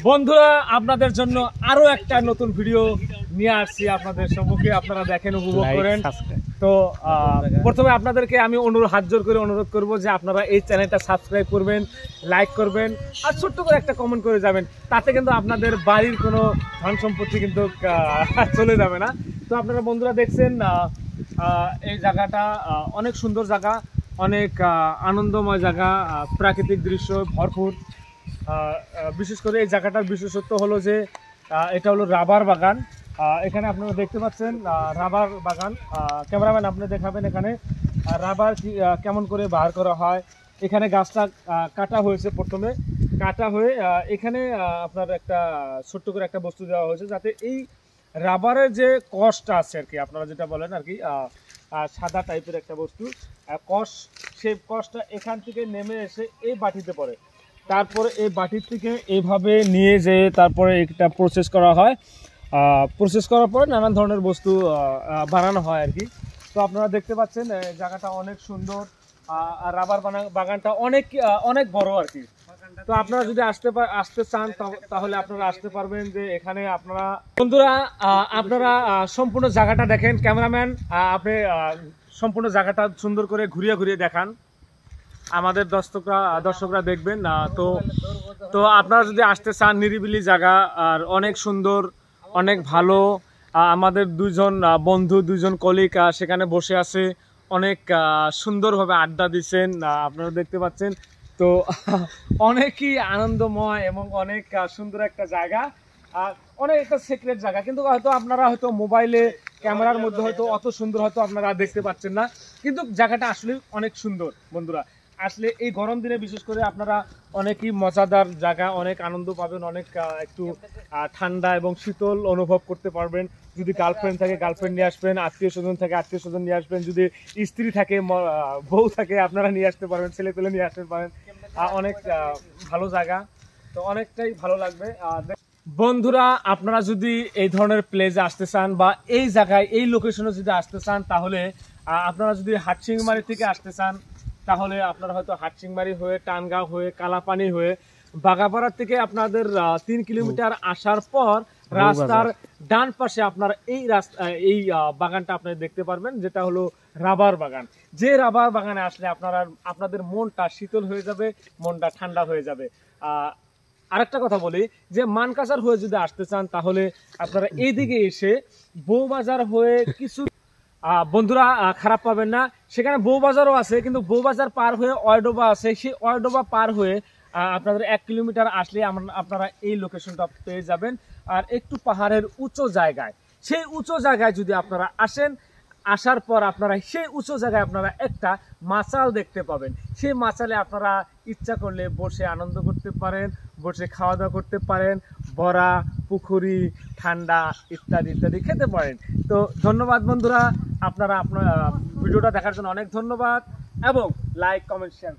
বন্ধুরা আপনাদের জন্য আরো একটা নতুন ভিডিও নিয়ে আসছি আপনাদের সম্মুখে, আপনারা দেখেন উপভোগ করেন। তো প্রথমে আপনাদেরকে আমি হাত জোর করে অনুরোধ করব যে আপনারা এই চ্যানেলটা সাবস্ক্রাইব করবেন, লাইক করবেন আর ছোট্ট করে একটা কমেন্ট করে যাবেন। তাতে কিন্তু আপনাদের বাড়ির কোনো ধন সম্পত্তি কিন্তু চলে যাবে না। তো আপনারা বন্ধুরা দেখছেন এই জায়গাটা অনেক সুন্দর জায়গা, অনেক আনন্দময় জায়গা, প্রাকৃতিক দৃশ্য ভরপুর। বিশেষ করে এই জায়গাটার বিশেষত্ব হলো যে এটা হলো রাবার বাগান। এখানে আপনারা দেখতে পাচ্ছেন রাবার বাগান। ক্যামেরাম্যান আপনি দেখাবেন এখানে রাবার কেমন করে বার করা হয়। এখানে গাছটা কাটা হয়েছে, প্রথমে কাটা হয়ে এখানে আপনার একটা ছোট্ট করে একটা বস্তু দেওয়া হয়েছে যাতে এই রাবারের যে কষটা আছে আর কি, আপনারা যেটা বলেন আর কি সাদা টাইপের একটা বস্তু কষ, সেই কষটা এখান থেকে নেমে এসে এই বাটিতে পড়ে। তারপরে এই বাটির থেকে এইভাবে নিয়ে যে তারপরে এটা প্রসেস করা হয়। প্রসেস করার পরে নানান ধরনের বস্তু বানানো হয় আর কি। তো আপনারা দেখতে পাচ্ছেন জায়গাটা অনেক সুন্দর, আর রাবার বাগানটা অনেক বড় আর কি। তো আপনারা যদি আসতে চান তাহলে আপনারা আসতে পারবেন। যে এখানে আপনারা বন্ধুরা আপনারা সম্পূর্ণ জায়গাটা দেখেন। ক্যামেরাম্যান আপনি সম্পূর্ণ জায়গাটা সুন্দর করে ঘুরিয়ে ঘুরিয়ে দেখান, আমাদের দর্শকরা দেখবেন। তো আপনারা যদি আসতে চান, নিরিবিলি জায়গা আর অনেক সুন্দর, অনেক ভালো। আমাদের দুজন বন্ধু, দুজন কলিগ সেখানে বসে আছে, অনেক সুন্দরভাবে আড্ডা দিচ্ছেন, আপনারা দেখতে পাচ্ছেন। তো অনেকই আনন্দময় এবং অনেক সুন্দর একটা জায়গা, অনেক একটা সিক্রেট জায়গা। কিন্তু হয়তো আপনারা হয়তো মোবাইলে ক্যামেরার মধ্যে হয়তো অত সুন্দর হয়তো আপনারা দেখতে পাচ্ছেন না, কিন্তু জায়গাটা আসলে অনেক সুন্দর। বন্ধুরা আসলে এই গরম দিনে বিশেষ করে আপনারা অনেকই মজাদার জায়গা, অনেক আনন্দ পাবেন, অনেক একটু ঠান্ডা এবং শীতল অনুভব করতে পারবেন। যদি গার্লফ্রেন্ড থাকে গার্লফ্রেন্ড নিয়ে আসবেন, আত্মীয় স্বজন থাকে আত্মীয় স্বজন নিয়ে আসবেন, যদি স্ত্রী থাকে বউ থাকে আপনারা নিয়ে আসতে পারবেন, ছেলে পেলে নিয়ে আসতে পারেন। অনেক ভালো জায়গা, তো অনেকটাই ভালো লাগবে। বন্ধুরা আপনারা যদি এই ধরনের প্লেসে আসতে চান বা এই জায়গায় এই লোকেশনে যদি আসতে চান, তাহলে আপনারা যদি হাটসিংমারি থেকে আসতে চান তাহলে আপনারা হয়তো হাটসিংমারি হয়ে, টানগাঁও হয়ে, কালাপানি হয়ে, বাগাপাড়ার থেকে আপনাদের 3 কিলোমিটার আসার পর রাস্তার ডান পাশে আপনারা এই বাগানটা আপনারা দেখতে পারবেন, যেটা হলো রাবার বাগান। যে রাবার বাগানে আসলে আপনাদের মনটা শীতল হয়ে যাবে, মনটা ঠান্ডা হয়ে যাবে। আরেকটা কথা বলি যে মানকাসার হয়ে যদি আসতে চান তাহলে আপনারা এইদিকে এসে বউবাজার হয়ে কিছু বন্ধুরা খারাপ পাবেন না, সেখানে বউবাজারও আছে, কিন্তু বউবাজার পার হয়ে অয়ডোবা আছে। সেই অয়ডোবা পার হয়ে আপনাদের 1 কিলোমিটার আসলে আপনারা এই লোকেশনটা পেয়ে যাবেন। আর একটু পাহাড়ের উঁচু জায়গায়, সেই উঁচু জায়গায় যদি আপনারা আসেন, আসার পর আপনারা সেই উঁচু জায়গায় আপনারা একটা মাচাল দেখতে পাবেন। সেই মাচালে আপনারা ইচ্ছা করলে বসে আনন্দ করতে পারেন, বসে খাওয়া দাওয়া করতে পারেন, বড়া, পুকুরি, ঠান্ডা ইত্যাদি ইত্যাদি খেতে পারেন। তো ধন্যবাদ বন্ধুরা, আপনার ভিডিওটা দেখার জন্য অনেক ধন্যবাদ, এবং লাইক কমেন্ট শেয়ার